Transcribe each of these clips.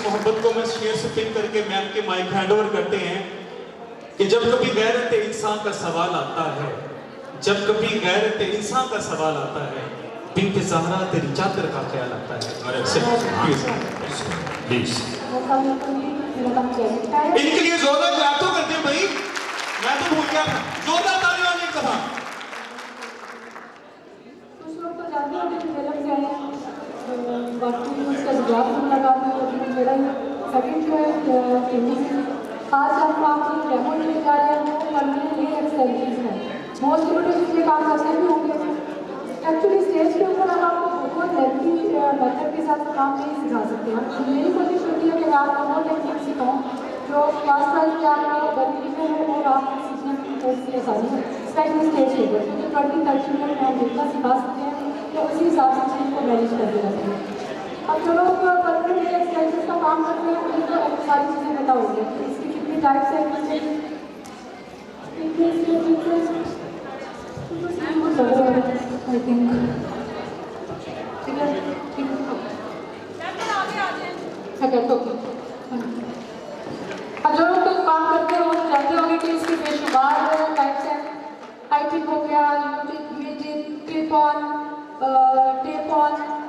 मोहब्बत को मैं शेर से पिन करके मैम के माइक हैंड ओवर करते हैं कि जब कभी गैरत इंसान का सवाल आता है, जब कभी गैरत इंसान का सवाल आता है, बिन्त ज़हरा तेरी चादर का ख्याल आता है। प्लीज इनके लिए जोरदार क्लैप तो करते हैं भाई, मैं तो भूल गया था। जोरदार तालियां एक दफा। कुछ लोग तो जानते हैं कि फिल्म से आए हैं, बाकी उसका जवाब नहीं लगा था। मेरा सेकंड जो है आज हम आपको डेमो लेने जा रहे हैं, वो परमानेंट हेयर एक्सटेंशन है। मोस्ट इम्पोर्टेंट ये काम करते भी होंगे। एक्चुअली स्टेज के ऊपर हम आपको बहुत लेंथी मेथड के साथ काम नहीं सिखा सकते हैं। मेरी कोशिश होती है कि मैं आपको वो टेक्निक सिखाऊँ जो क्लास वाइज में आपको बेनिफिशियल है और आपको सीखने में बहुत सी आसानी है, स्पेशली स्टेज के ऊपर, क्योंकि 20-30 मिनट में हम जितना सिखा सकते हैं तो उसी हिसाब से चीज़ को मैनेज करते रहते हैं। अब जो लोग परमानेंट हेयर एक्सटेंशन का काम करते हैं उन्हें तो सारी चीज़ें पता होगी कि इसकी कितनी टाइप्स है, आई थिंक ठीक है, ठीक है, ओके। अब जो लोग तो काम करते हैं वो जानते होंगे कि इसके बेशुमार टाइप्स हैं। हाइटिक हो गया, टेप ऑन,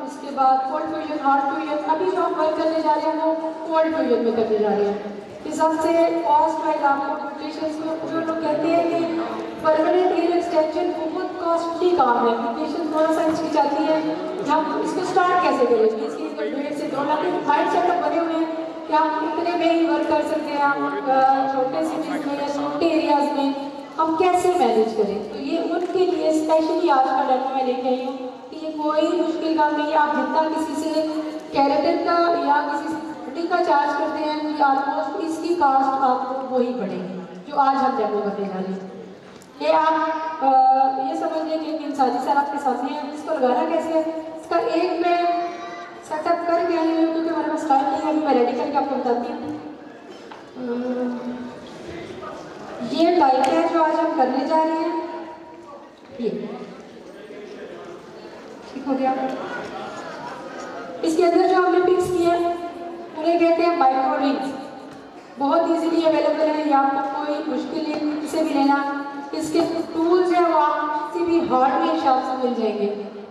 उसके बाद कोल्ड फ्यूजन, हार्ड फ्यूजन। अभी जो हम वर्क करने जा रहे हैं वो कोल्ड फ्यूजन में करने जा रहे हैं। इस सबसे कॉस्ट वाइज आपको ब्यूटिशियंस को जो लोग कहते हैं कि परमानेंट हेयर एक्सटेंशन बहुत कॉस्टली काम है, ब्यूटिशियन थोड़ा सा हिचकिचाती है कि हम इसको स्टार्ट कैसे करें। इसकी 1.5 से 2 लाख माइंड सेटअप बने हुए हैं कि हम इतने में ही वर्क कर सकते हैं, हम छोटे सिटीज में या छोटे एरियाज में हम कैसे मैनेज करें। तो ये उनके लिए स्पेशली आज का डेमो मैं लेके आई हूँ कि ये कोई मुश्किल काम नहीं है। आप जितना किसी से कैरेटिन का या किसी कटिंग का चार्ज करते हैं कि ऑलमोस्ट इसकी कास्ट आपको वही पड़ेगी जो आज हम डेमो करने जा रहे हैं। ये आप ये समझ लें कि एक इंसानी सर आपके सामने है। इसको लगाना कैसे है, इसका एक मैं सेटअप करके आई हूँ क्योंकि हमारे पास टाइम नहीं है, अभी मैं रेडी करके आपको बताती हूँ। ये टाइप है जो आज हम करने जा रहे हैं, ये ठीक हो गया। इसके अंदर जो हमने पिक्स किए हैं उन्हें कहते हैं माइक्रो रिंग्स। बहुत इजीली अवेलेबल है, या आपको कोई मुश्किल नहीं से भी लेना। इसके टूल्स हैं वो आप किसी भी हार्डवेयर शॉप से मिल जाएंगे।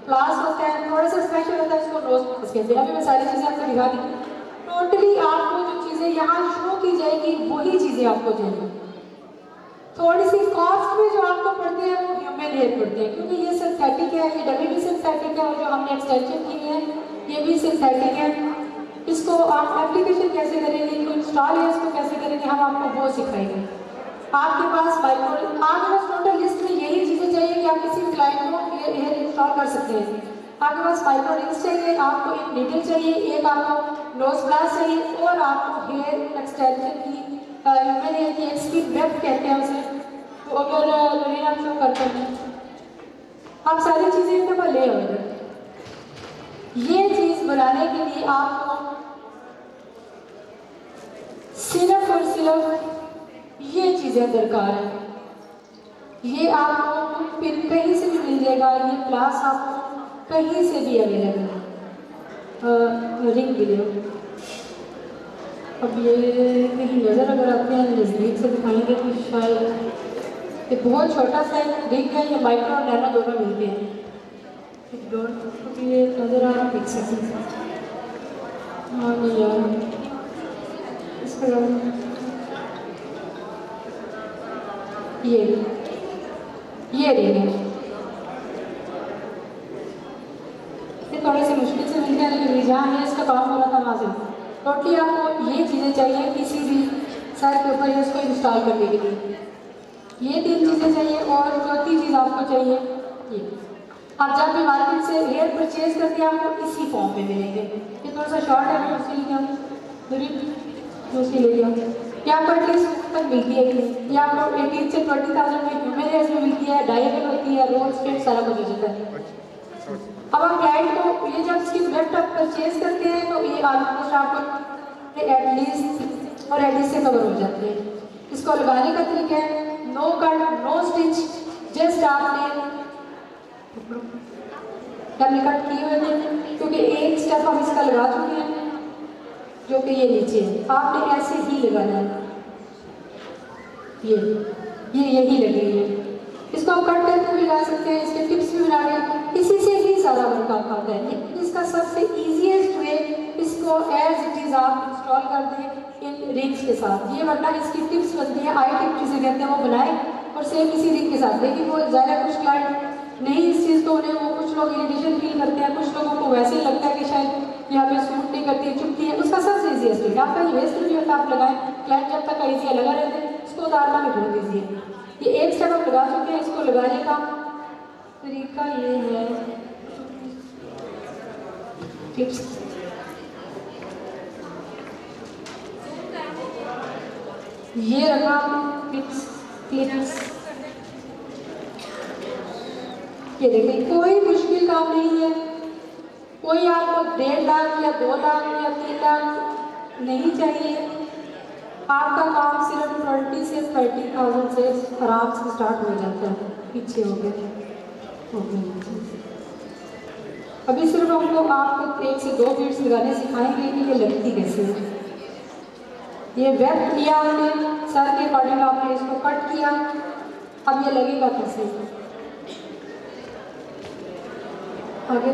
प्लास होता है, थोड़ा सा स्पेशल होता है, इसको नोज प्लस कहते हैं। अभी मैं सारी चीज़ें आपको दिखा दी। टोटली आपको जो चीज़ें यहाँ शो की जाएगी वही चीज़ें आपको चाहिए। थोड़ी सी कॉस्ट में जो आपको पड़ते हैं वो ह्यूमन हेयर पड़ते हैं, क्योंकि ये सिंथेटिक है, ये डमी भी सिंथेटिक है, और जो हमने एक्सटेंशन की है ये भी सिंथेटिक है। इसको आप एप्लीकेशन कैसे करेंगे, इनको इंस्टॉल है इसको कैसे करेंगे, हम आपको वो सिखाएंगे। आपके पास आपके पास टोटल लिस्ट में यही चीज़ें चाहिए कि आप किसी क्लाइंट को हेयर इंस्टॉल कर सकते हैं। आपके पास माइक्रो रिंग्स चाहिए, आपको एक नीडल चाहिए, एक आपको नोज ग्लास चाहिए, और आपको हेयर एक्सटेंशन की ह्यूमन हेयर की एक स्किन वेब कहते हैं उसे। तो अगर लरीना आप शो करते हैं, आप सारी चीज़ें एक दफ़ा ले आओगे। ये चीज़ बनाने के लिए आपको सिर्फ और सिर्फ ये चीज़ें दरकार है। ये आपको पिन कहीं से भी मिल जाएगा, ये प्लास आपको कहीं से भी अवेलेबल है। रिंग वीडियो अब ये कहीं नज़र अगर आते हैं नज़दीक से दिखाएंगे तो शायद ये बहुत छोटा सा रिंग है, ये माइक्रो और नैनो दोनों मिलते हैं। ये नज़र आ रहा पिक्स हाँ नहीं यार इसका ये रिंग है। ये थोड़े से मुश्किल से मिलते हैं, लेकिन जहाँ है इसका काम हो रहा था वहाँ से। टोटली आपको ये चीज़ें चाहिए किसी भी सर के ऊपर इसको इंस्टॉल करने के लिए। ये 3 चीज़ें चाहिए, और चौथी चीज़ आपको चाहिए ये। आप जब भी मार्केट से हेयर परचेज करके आपको इसी फॉर्म में मिलेंगे। ये थोड़ा सा शॉर्ट है, मैं उसके लिए उसके ले लिया। ये आपको एटलीस्ट तक मिलती है, ये आपको 18 से 20,000 में ह्यूमन हेयर्स में मिलती है, डायबल होती है, रोल स्ट्रेट सारा कुछ हो जाता है। अब आप क्लाइंट को ये जब इसकी वेब आप परचेज करते हैं तो ये ऑलमोस्ट आपको एटलीस्ट और एटलीस्ट से कवर हो जाते हैं। इसको लगाने का तरीका है no cut no stitch, just आपने कट किए हुए थे क्योंकि एक स्टेप हम इसका लगा चुके हैं। जो कि ये नीचे है, आपने ऐसे ही लगाना है। ये यही लगेगी। इसको हम कट करके भी लगा सकते हैं, इसके टिप्स भी बना रहे, इसी से ही सारा वर्क आपका होता है। लेकिन इसका सबसे ईजीएस्ट वे, इसको एज इट इज़ आप इंस्टॉल कर दें इन रिंग्स के साथ। ये वरना इसकी टिप्स बनती है, आई टिप जिसे कहते हैं, वो बनाए और सेम इसी रिंग के साथ। लेकिन वो ज़्यादा कुछ क्लाइंट नहीं इस चीज़ को, उन्हें वो कुछ लोग इरिटेशन फील करते हैं, कुछ लोगों को वैसे ही लगता है कि शायद यहाँ पे सूट नहीं करती है, चुभती है। उसका सबसे ईजीएस्ट वे आपका ये वेस्ट नहीं होता, आप लगाएं, क्लाइंट जब तक का ईजी लगा रहते हैं, इसको उतारना भी बहुत ईजी है। ये एक स्टेप आप लगा चुके हैं, इसको लगाने का तरीका ये है, टिप्स ये रखा टिप्स क्लिप्स। ये देखें, कोई मुश्किल काम नहीं है, कोई आपको 1.5 लाख या 2 लाख या 3 लाख नहीं चाहिए। आपका काम सिर्फ 20 से 30,000 से आराम से स्टार्ट हो जाता है। पीछे हो गए। अभी सिर्फ हमको आपको 1 से 2 बीट्स लगाने सिखाएंगे कि ये लगती कैसे है। ये वेब किया हमने, सर के अकॉर्डिंग आपने इसको कट किया, अब ये लगेगा कैसे। आगे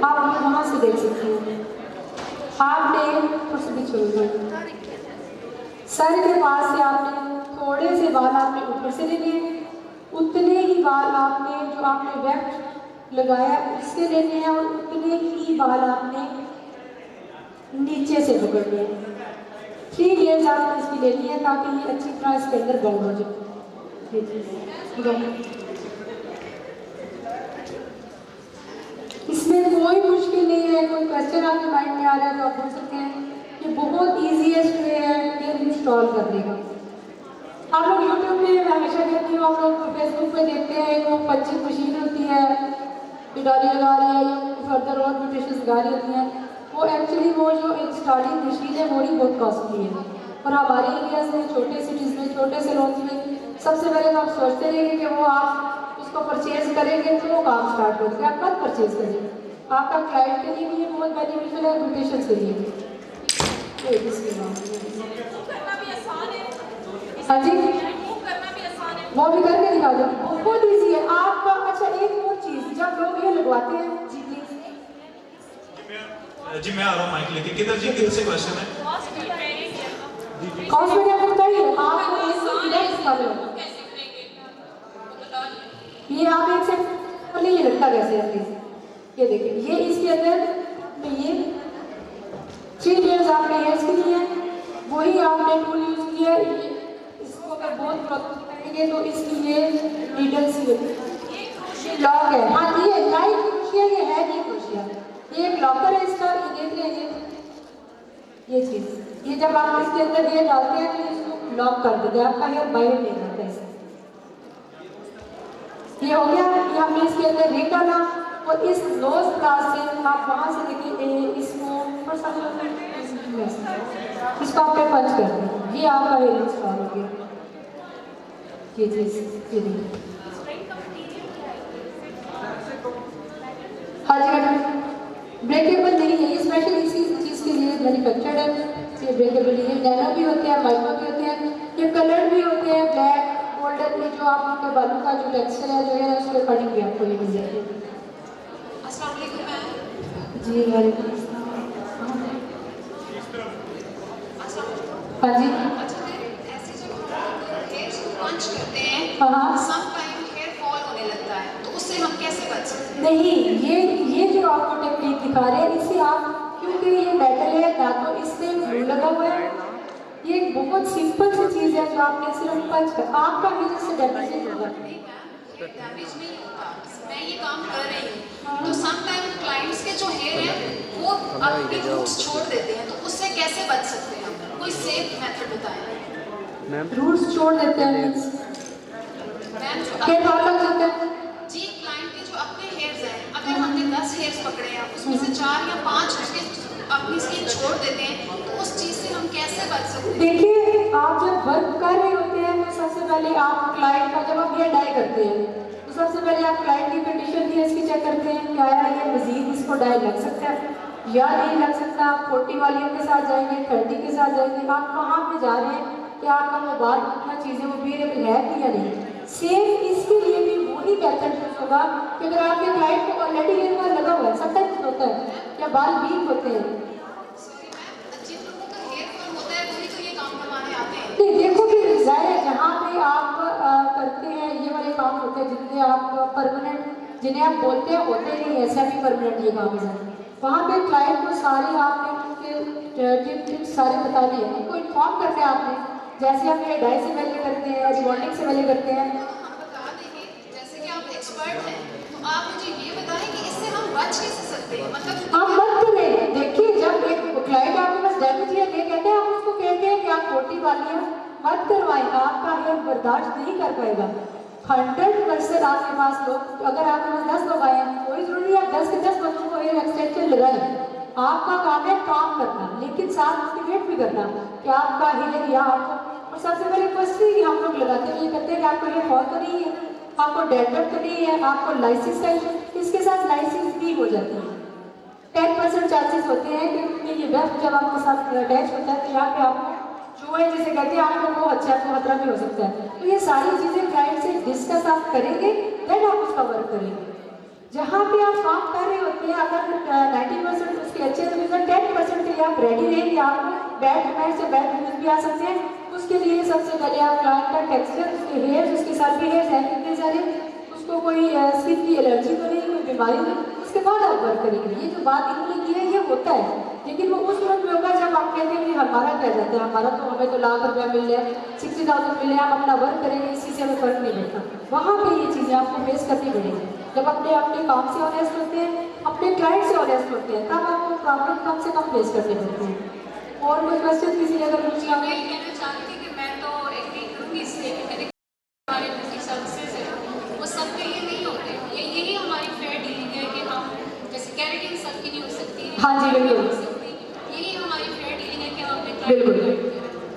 आप वहाँ से देख सकते हो, आपने सर के पास से आपने थोड़े से बाल आपने ऊपर से लेने हैं, उतने ही बाल आपने जो आपने वेफ्ट लगाया उससे लेने हैं, और उतने ही बाल आपने नीचे से पकड़ने हैं। 3 लेयर्स आपने इसकी लेनी है ताकि ये अच्छी तरह इसके अंदर बाउंड हो जाए। इसमें कोई मुश्किल नहीं है, कोई क्वेश्चन आपके माइंड में आ रहा है तो आप पूछ सकते हैं। ये बहुत ईजीएस्ट वे है ये इंस्टॉल करने का। आप लोग यूट्यूब पे हमेशा देखती हो, आप लोग फेसबुक पे देखते हैं, वो पंचिंग मशीन होती है, डाली लगा रही है या फर्दर और म्यूटेशन लगा रही होती हैं, वो एक्चुअली वो जो इंस्टॉलिंग मशीन है वो ही बहुत कॉस्टली है। और हमारे एरियाज में, छोटे सिटीज़ में, छोटे से लोग में सबसे पहले तो आप सोचते रहेंगे कि वो आप उसको परचेज करेंगे तो वो काम स्टार्ट होगा। आप कब परचेज करेंगे, आपका क्लाइंट के लिए भी ये बहुत बेनिफिशियल है, म्यूटेशन के लिए भी। हाँ जी, वो भी करके दिखा दो, बहुत ईजी है आपका। अच्छा एक और चीज़, जब लोग ये लगवाते हैं, जी प्लीज। जी मैं आ रहा हूँ माइक लेके। किधर जी, किधर से क्वेश्चन है? कॉस्ट में आपको बताइए, आप ये आप एक सेकंड पहले ये लगता कैसे है प्लीज। ये देखिए, ये इसके अंदर में ये 3 लेयर्स आपने हेयर्स की ली है, वही आपने टूल यूज किया है। इसको अगर बहुत प्रॉपर करेंगे तो इसकी ये नीडल सी लॉक है। हाँ ये लाइट क्रोशिया, ये है नहीं क्रोशिया, ये एक लॉकर है इसका। ये देख लीजिए, ये चीज़, ये जब आप इसके अंदर ये डालते हैं तो इसको लॉक कर देते हैं, आपका हेयर बाहर नहीं जाता है। ये हो गया, ये हमने इसके अंदर रिंग डाला और इस नोज क्लास से आप वहाँ से देखिए इसको इसको आपने पंच कर दिया, ये आपका हेयर इंस्टॉल हो गया। ये चीज़ ये देखिए, हाँ जी, ब्रेकेबल नहीं है ये, स्पेशल इसी चीज़ के लिए मैन्युफैक्चर्ड है। ये ब्रेकेबल नहीं है, नैनो भी होते हैं, माइक्रो भी होते हैं, ये कलर भी होते हैं, ब्लैक गोल्डन में जो आपके बालों का जो टेक्सचर है जो है उसके अकॉर्डिंग भी आपको ये मिल जाएगी। अस्सलाम वालेकुम मैम। जी वालेकुम अस्सलाम। हाँ जी, ऐसे जब हम हेयर को पंच करते हैं, हाँ, सम टाइम हेयर फॉल होने लगता है, तो उससे हम कैसे बच सकते हैं? नहीं, ये जो आपको टेक्निक दिखा रहे हैं इससे आप, क्योंकि ये मेटल है ना तो इसमें ग्लू लगा हुआ है, ये एक बहुत सिंपल सी चीज़ है जो आपने सिर्फ पंच कर, आपका भी जिससे डैमेज नहीं होगा। डैमेज नहीं होता, मैं ये काम कर रही हूँ तो सम टाइम क्लाइंट्स के जो हेयर है वो अपनी रूट्स छोड़ देते हैं, तो उससे कैसे बच सकते हैं? कोई सेफ मेथड बताएं। रूट्स छोड़ देते हैं मैम जो हेयर फॉल लग जाता है जी, क्लाइंट के जो अपने हेयर्स हैं, अगर हमने 10 हेयर्स पकड़े हैं उसमें से 4 या 5 उसके अपनी स्किन छोड़ देते हैं, तो उस चीज़ से हम कैसे बच सकते हैं? देखिए, आप जब वर्क कर रहे होते हैं तो सबसे पहले आप क्लाइंट का, जब आप हेयर डाई करते हैं तो सबसे पहले आप क्लाइंट की कंडीशन भी इसकी चेक करते हैं, क्या है ये मजीद इसको डाई लग सकता है। या नहीं लग सकता। आप 40 वालियों के साथ जाएंगे, 30 के साथ जाएंगे, आप कहाँ पे जा रहे हैं कि आपका मोबाइल उतना चीज़ें वो वेरिएबल है कि या नहीं। सेम इसके लिए भी वही मेथड यूज होगा कि अगर आपके क्लाइंट को ऑलरेडी हेयर फॉल लगा हुआ है, समटाइम्स होता है या बाल वीक होते हैं। सॉरी मैम, जिन लोगों का हेयर फॉल होता है वही तो ये काम करवाने आते हैं। नहीं देखो कि ज़ाहिर है जहाँ पे आप करते हैं ये वाले काम होते हैं जिनमें आप परमानेंट, जिन्हें आप बोलते हैं होते नहीं ऐसा भी परमानेंट ये काम है, वहाँ पे क्लाइंट को सारे आपने उनके टिप्स सारे बताने हैं, उनको इन्फॉर्म करते हैं आपने। जैसे हम ये डाई से पहले करते हैं, रिबॉन्डिंग से पहले करते हैं। हम बता देंगे, जैसे कि आप एक्सपर्ट हैं तो आप मुझे ये बताएं कि इससे हम बच कैसे सकते हैं, मतलब आप मत करें। देखिए जब एक क्लाइंट आपके पास डैमेज हेयर ले कहते हैं, आप उसको कहते हैं कि आप 40 वाली हैं, मत करवाएगा, आपका हेयर बर्दाश्त नहीं कर पाएगा। 100% आपके पास लोग, अगर आपके पास 10 लोग आए हैं, कोई जरूरी है 10 के 10 बच्चों को हेयर एक्सटेंशन लगाए। आपका काम है काम करना, लेकिन साथ मोटिवेट भी करना कि आपका हेयर या आपको, और सबसे पहले क्वेश्चन ही हम लोग लगाते हैं, ये करते हैं कि आपको हेयर फॉल तो नहीं है, आपको डेंड्रफ तो नहीं है, आपको लाइसिस का इशू, इसके साथ लाइसिस भी हो जाती है। 10% चांसेस होते हैं कि उनमें ये वेस्ट जब आपके साथ अटैच होता है तो यहाँ पे आपको जो है जैसे कहते हैं आपको वो अच्छा आपको खतरा भी हो सकता है। तो ये सारी चीज़ें क्लाइंट से डिस्कस आप करेंगे, देन आप उसका वर्क करेंगे। जहाँ पे आप काम कर रहे होते हैं, अगर 90% उसके अच्छे रिव्यूज, 10% के लिए आप रेडी रहेंगे, आप बैड कमेंट्स या बैड रिव्यूज भी आ सकते हैं। उसके लिए सबसे पहले आप क्लाइंट का टेक्सचर, उसके हेयर, उसके साथ भी हेयर है कितने सारे, उसको कोई स्किन की एलर्जी तो नहीं, कोई बीमारी नहीं, उसके बाद आप वर्क करेंगे। ये जो बात इन्होंने की है ये होता है, लेकिन वो उस वक्त में होगा जब आप कहते हैं कि हमारा क्या जाता है, हमारा तो हमें तो लाख रुपया मिल रहा है, 60,000 मिल रहा है, हम अपना वर्क करेंगे, इसी से हमें फर्क नहीं पड़ता। वहाँ पे ये चीज़ें आपको फेस करनी पड़ेगी। जब अपने अपने काम से ऑनेस्ट होते हैं, अपने क्लाइंट से ऑनेस्ट होते हैं, तब आपको प्रॉब्लम कम से कम फेस करने पड़ते हैं। और कोई क्वेश्चन किसी ने अगर पूछा, मैं ये कहना चाहती थी कि मैं तो एग्री करूँगी इसलिए कि मैंने हमारे ब्यूटी सर्विसेज है वो सबके लिए नहीं होते। यही हमारी फेयर डीलिंग है कि हम जैसे कैरेटिन सबकी नहीं हो सकती। हाँ जी बिल्कुल, यही हमारी फेयर डीलिंग है कि हम बिल्कुल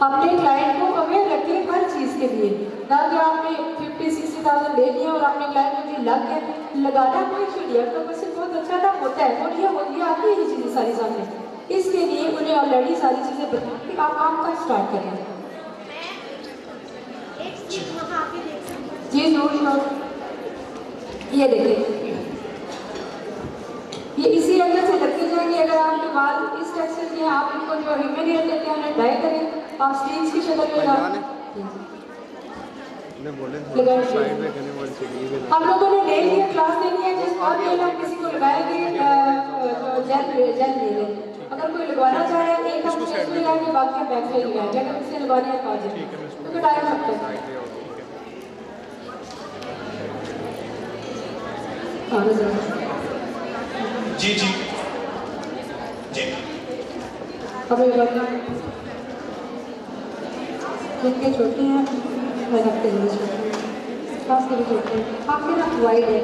अपने क्लाइंट को अवेयर रखें हर चीज़ के लिए, ना कि आपने 50-60,000 ले लिया और आपने क्लाइंट को जी लग गया, लगाना कोई इशू नहीं है, तो वैसे बहुत अच्छा ना होता है और ये आती है ये चीज़ें सारी सामने। इसके लिए उन्हें ऑलरेडी सारी चीज़ें बता कि आप काम का स्टार्ट करें। जी जरूर, ये देखिए ये इसी अंदर से लगते जाएंगे। अगर आपके बाल इस टेक्सचर के, आप इनको जो ह्यूमन हेयर लेते हैं उन्हें डाई करें, आप स्ट्रीम्स की शक्ल में हम लोगों ने ले लिया, क्लास लेनी है, जिस और भी हम किसी को लगाएंगे जेल ले लें। अगर कोई लगवाना चाहे एक हम फेस में लगाएंगे, बाकी बैक पे लगाएंगे, अगर किसी लगवाने हैं तो आ जाए, क्योंकि टाइम लगता है। जी जी जी अब ये बता जिनके छोटे हैं मैं रखते हुए छोटे हैं, खास करके छोटे हैं, आपके ना वाइड है,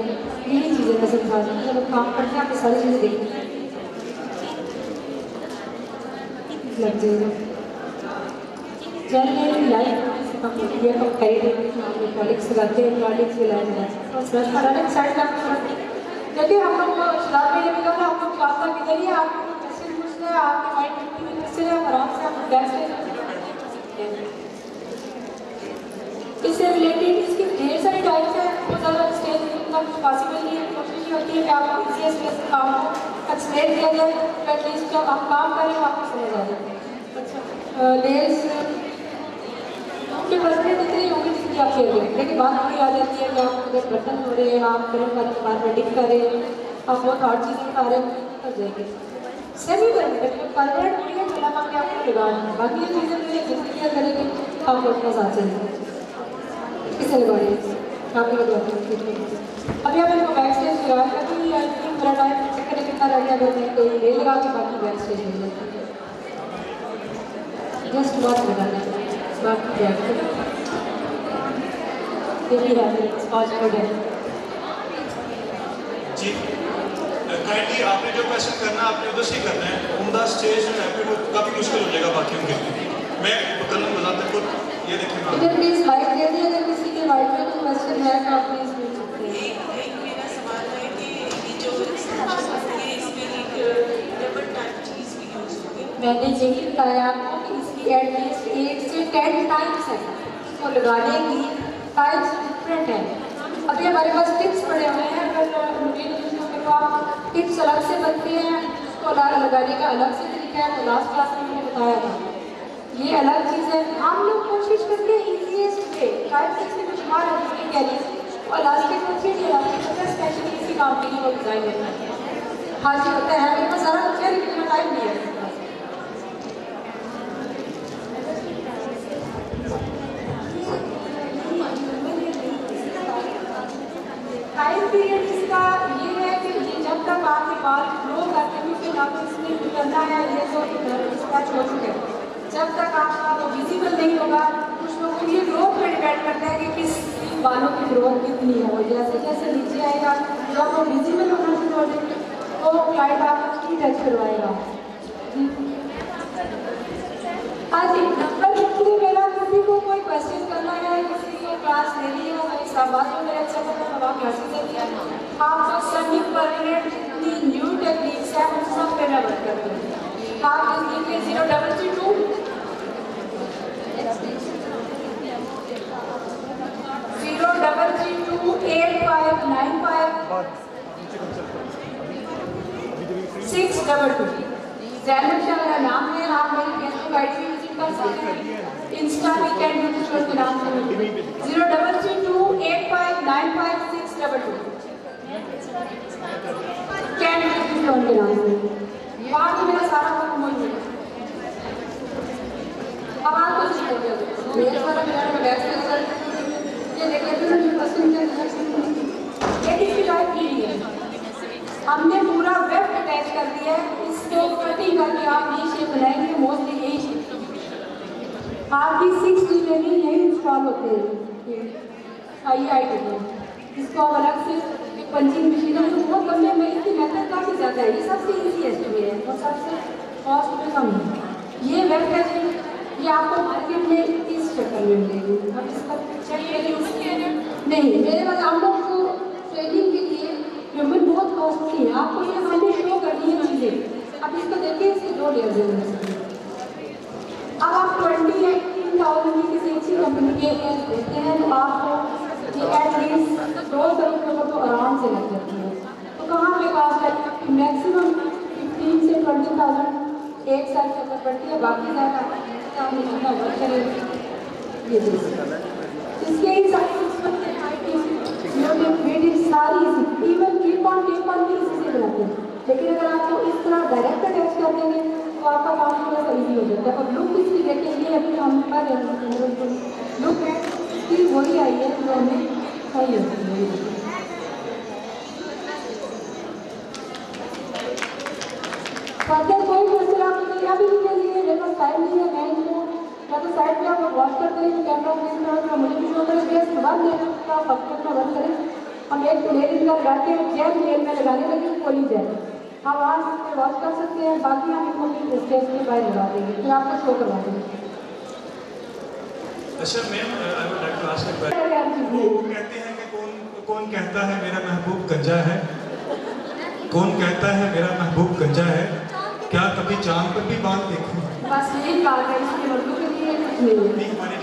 यही चीज़ें मैं समझा दूँ। जब आप काम करते हैं आपको सारी चीज़ें देखनी लग जाएगा। जल लाइट से कम होती है, कम खरीदेंगे, प्रॉडक्ट्स लगाते हैं, प्रॉडक्ट्स भी लाइन है और स्पेशल प्रॉडक्ट साइड का देखिए। हम लोग शराब में भी कहा हम लोग शराब का किधर ही आपको क्वेश्चन पूछते हैं, आपके माइंड में क्वेश्चन है, आराम से आप बैठ से इससे रिलेटेड इसकी ढेर सारी टाइप्स है, बहुत ज़्यादा स्टेज इतना कुछ पॉसिबल नहीं है। कोशिश ये होती है कि आपको इजीएस्ट वे से काम को एक्सप्लेन किया जाए, तो एटलीस्ट जब आप काम करें आपको समझ आ जाए। अच्छा नेल्स के बचने जितनी होंगी जितनी आप खेल रहे हैं, लेकिन बात वही आ जाती है कि आप अगर बर्तन हो रहे हैं, आप गर्म बार में डिप कर रहे हैं, आप बहुत हार्ड चीज़ें खा रहे हैं, कर जाएंगे सेमी परमानेंट परमानेंट नहीं है, चला मांगे आपको लगाना है। बाकी ये चीज़ें मुझे जिंदगी करेंगे आपको अपना साथ चलेंगे। किसे लगा रहे हैं आप लगवाते हैं। अभी आप इनको बैक स्टेज लगा करके आई थिंक मेरा टाइम चेक करें कितना रह गया, अगर मैं कोई ले लगा के बाकी बैक स्टेज हो जाती है, जस्ट बहुत लगाना है बाकी बैक ये भी है स्कॉच बोर्ड है। जी काइंडली आपने जो क्वेश्चन करना है आपने उधर से ही करना है, ऑन द स्टेज जो है फिर वो काफ़ी मुश्किल हो जाएगा बाकियों के लिए। मैं कल बताते खुद ये देखिए इधर प्लीज माइक दे दिए, अगर किसी के माइक में कोई क्वेश्चन है तो आप प्लीज पूछ सकते हैं। एक मेरा सवाल है कि ये जो इसमें एक डबल मैंने यही बताया आपको कि इसकी एटलीस्ट 8 से 10 टाइप्स है, इसको लगाने की टाइप्स डिफरेंट है। अभी हमारे पास टिप्स पड़े हुए हैं, अगर आप टिप्स अलग से बनते हैं, उसको लगाने का अलग से तरीका है, तो लास्ट क्लास में मैंने बताया था। ये अलग चीज़ है, हम लोग कोशिश करते हैं ईजीएस्ट वे, टाइप से कुछ हमारा जिसकी कह रही और इलास्टिक अच्छी नहीं होता, स्पेशली किसी काम के लिए वो डिज़ाइन होता है। हाँ जी होता है, मेरे पास सारा कुछ है लेकिन मेरा टाइम नहीं है। टाइम पीरियड इसका ये है कि ये जब तक आपके बाल ग्रो करते हैं, फिर आपको इसमें करना है ये तो इसका छोड़ चुके, जब तक आपका वो विजिबल नहीं होगा। कुछ लोगों की ग्रोथ पर डिपेंड करता है कि किस बालों की ग्रोथ कितनी है, वो जैसे जैसे नीचे आएगा जब वो विजिबल होना शुरू हो जाएंगे तो क्लाइंट आपको उसकी टच करवाएगा। हाँ जी, नंबर इसलिए मेरा किसी को कोई क्वेश्चन करना है, किसी को क्लास लेनी है, हमारी शाबाश में मेरे अच्छा करना तब आप क्लासेस देती हैं। आप सभी परमानेंट जितनी न्यू टेक्निक्स है उन सब पे मैं वर्क करती हूँ। आप लिखिए 032 032 8595 622। जैनब शाह मेरा नाम है, आप मेरी फेसबुक आईडी भी विजिट कर सकते हैं, इंस्टा भी कैन ब्यूटी के नाम से 032 8595 622 कैन ब्यूटी के नाम से। वहाँ भी मेरा सारा काम वही है। अब आप कुछ बोलिए, मेरे सारा मेरा वैसे ये देखिए तो मुझे पसंद है, ये इसकी लाइफ नहीं है, हमने पूरा वेब अटैच कर दिया है, इसको कटिंग करके आप ये शेप बनाएंगे, मोस्टली यही शेप आपकी 6D में भी यही इंस्टॉल होते हैं। आई इसको आप अलग से पंचिंग मशीन है जो बहुत कम है, इसकी मेथड काफ़ी ज़्यादा है, ये सबसे ईजीएस्ट वे है और सबसे कॉस्ट में कम है। ये वेब अटैच ये आपको मार्केट में इस शक्ल में मिलेगी, हम इसका चेक करेंगे नहीं, मेरे पास हम लोग को ट्रेनिंग के लिए पेमेंट बहुत कॉस्टली है, आपको ये हमें शो करनी है चीज़ें। अब इसको देखिए, इसके 2 लेयर हैं। अब आप 28,000 की किसी अच्छी कंपनी के देते हैं तो आपको ये एटलीस्ट 2 करोड़ तो आराम से लग जाती है। तो कहाँ पे कॉस्ट है, मैक्सिमम 15 से 20,000 एक साल के अंदर पड़ती है, बाकी ज़्यादा आप जितना वर्क करेंगे। ये इसके ही सारी इवन टिप ऑन भी इसी से बनाते हैं, लेकिन अगर आपको इस तरह डायरेक्ट अटैच कर देंगे तो आपका काम थोड़ा सा ईजी हो जाता है। और लुक इसकी देखिए, ये अभी हम पर लुक है इसकी वही आई है जो हमें सही होती है। फर्दर कोई क्वेश्चन आप मुझे अभी नहीं लीजिए, मेरे पास टाइम नहीं है, मैं इसको या तो साइड पे आप वॉच करते हैं, कैमरा ऑन करो, मुझे भी शो करें, गैस बंद है तो आप अपना बंद करें। हम एक लेयर इनका लगाते हैं, जेल जेल में लगाने लगे खोली जाए, हम वहाँ से वॉच कर सकते हैं, बाकी हम इनको स्टेज के बाहर लगा देंगे, फिर आपको शो करवा देंगे। अच्छा ma'am, I would like to ask a question. वो कहते हैं कि कौन कहता है मेरा महबूब गंजा है, कौन कहता है मेरा महबूब गंजा है, क्या कभी चांद पर भी बात देखूं? बस यही बात है, इसलिए लोगों के लिए कुछ नहीं है।